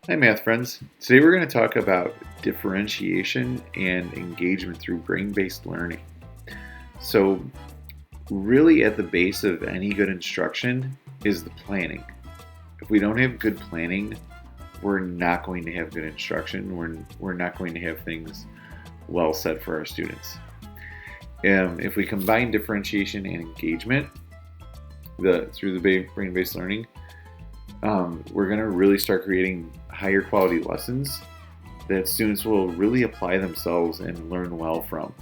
Hi, math friends. Today we're going to talk about differentiation and engagement through brain-based learning. So, really, at the base of any good instruction is the planning. If we don't have good planning, we're not going to have good instruction. We're not going to have things well said for our students. If we combine differentiation and engagement through the brain-based learning, we're going to really start creating higher quality lessons that students will really apply themselves and learn well from.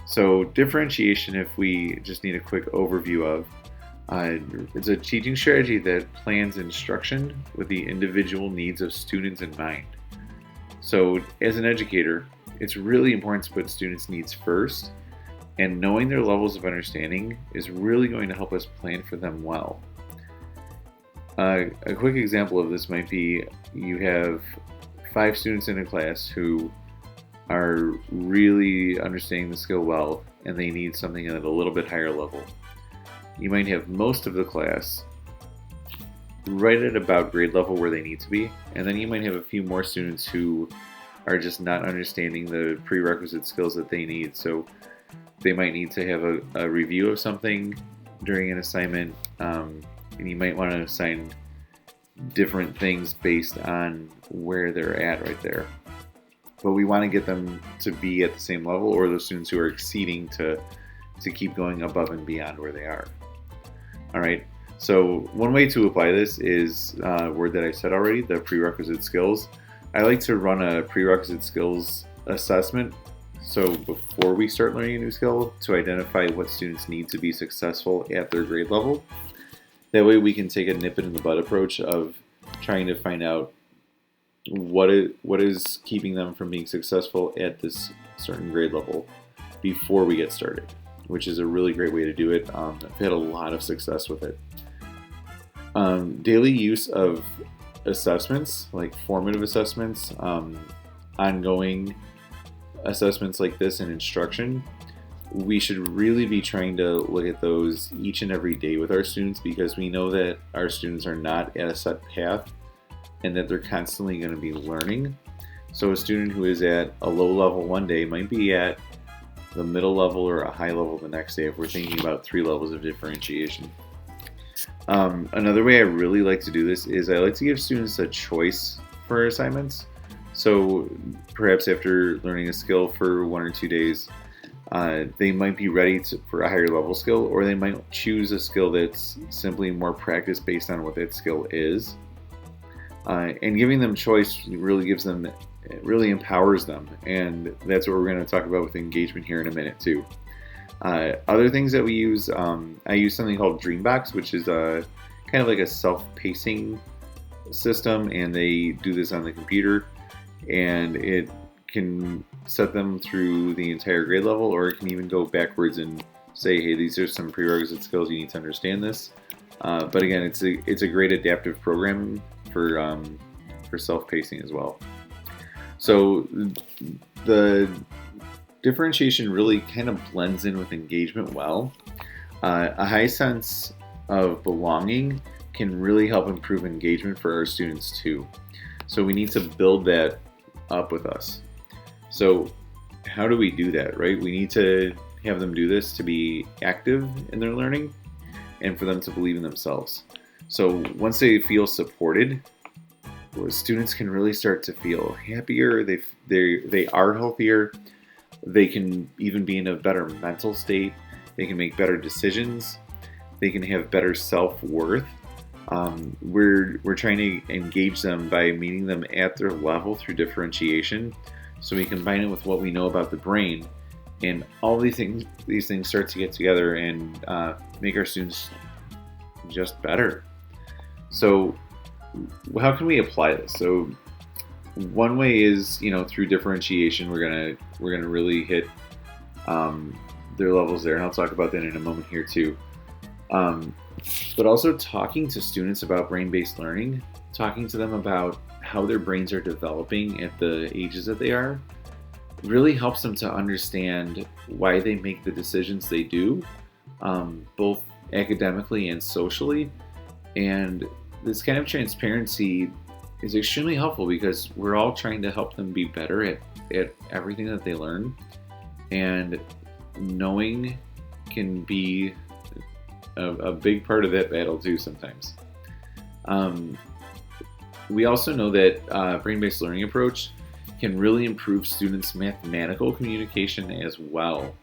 So differentiation, if we just need a quick overview of, it's a teaching strategy that plans instruction with the individual needs of students in mind. So as an educator, it's really important to put students' needs first, and knowing their levels of understanding is really going to help us plan for them well. A quick example of this might be you have 5 students in a class who are really understanding the skill well and they need something at a little bit higher level. You might have most of the class right at about grade level where they need to be, and then you might have a few more students who are just not understanding the prerequisite skills that they need. So they might need to have a review of something during an assignment, and you might want to assign different things based on where they're at right there. But we want to get them to be at the same level, or those students who are exceeding to keep going above and beyond where they are. All right, so one way to apply this is a word that I said already, the prerequisite skills. I like to run a prerequisite skills assessment. So before we start learning a new skill, to identify what students need to be successful at their grade level. That way we can take a nip it in the bud approach of trying to find out what is keeping them from being successful at this certain grade level before we get started, which is a really great way to do it. I've had a lot of success with it. Daily use of assessments, like formative assessments, ongoing assessments like this in instruction, we should really be trying to look at those each and every day with our students, because we know that our students are not at a set path and that they're constantly going to be learning. So a student who is at a low level one day might be at the middle level or a high level the next day if we're thinking about 3 levels of differentiation. Another way I really like to do this is I like to give students a choice for assignments. So perhaps after learning a skill for 1 or 2 days, they might be ready for a higher level skill, or they might choose a skill that's simply more practice based on what that skill is. And giving them choice really really empowers them, and that's what we're going to talk about with engagement here in a minute too. Other things that we use, I use something called Dreambox, which is kind of like a self-pacing system, and they do this on the computer, and it can set them through the entire grade level, or it can even go backwards and say, hey, these are some prerequisite skills, you need to understand this. But again, it's a great adaptive program for self-pacing as well. So the differentiation really kind of blends in with engagement well. A high sense of belonging can really help improve engagement for our students too. So we need to build that up with us. So how do we do that, right? We need to have them do this to be active in their learning and for them to believe in themselves. So once they feel supported, students can really start to feel happier, they are healthier, they can even be in a better mental state, they can make better decisions, they can have better self-worth. We're trying to engage them by meeting them at their level through differentiation. So we combine it with what we know about the brain, and all these things start to get together and make our students just better. So how can we apply this? So one way is, through differentiation, we're gonna really hit their levels there, and I'll talk about that in a moment here too. But also talking to students about brain-based learning, talking to them about how their brains are developing at the ages that they are, really helps them to understand why they make the decisions they do, both academically and socially. And this kind of transparency is extremely helpful because we're all trying to help them be better at everything that they learn. And knowing can be a big part of that battle too sometimes. We also know that brain-based learning approach can really improve students' mathematical communication as well.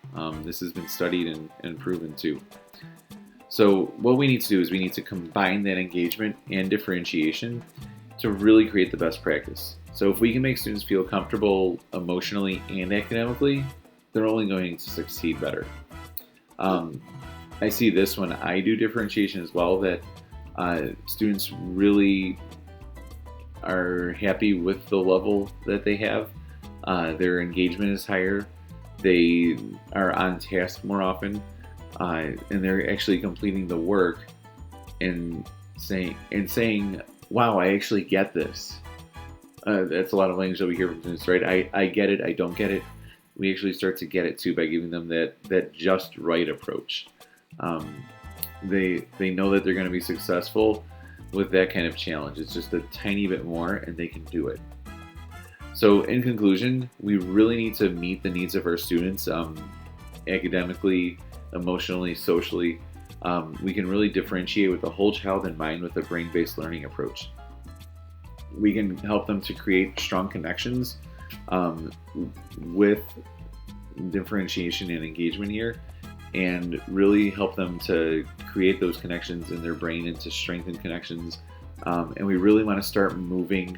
This has been studied and proven too. So what we need to do is we need to combine that engagement and differentiation to really create the best practice. So if we can make students feel comfortable emotionally and academically, they're only going to succeed better. I see this when I do differentiation as well, that students really are happy with the level that they have. Their engagement is higher. They are on task more often, and they're actually completing the work and saying, "Wow, I actually get this." That's a lot of language that we hear from students, right? I get it. I don't get it. We actually start to get it too by giving them that just right approach. They know that they're going to be successful with that kind of challenge. It's just a tiny bit more and they can do it. So in conclusion, we really need to meet the needs of our students academically, emotionally, socially. We can really differentiate with the whole child in mind with a brain-based learning approach. We can help them to create strong connections with differentiation and engagement here, and really help them to create those connections in their brain and to strengthen connections. And we really want to start moving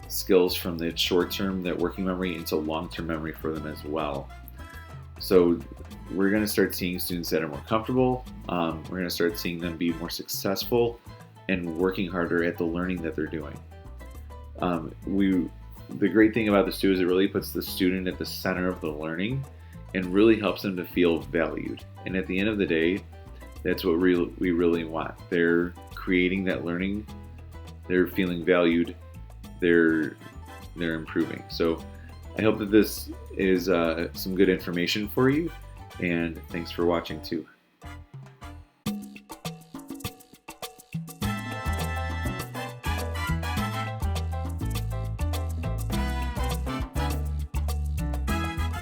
skills from the short-term, that working memory, into long-term memory for them as well. So we're going to start seeing students that are more comfortable. We're going to start seeing them be more successful and working harder at the learning that they're doing. The great thing about this too is it really puts the student at the center of the learning and really helps them to feel valued. And at the end of the day, that's what we really want. They're creating that learning, they're feeling valued, they're improving. So I hope that this is some good information for you, and thanks for watching too.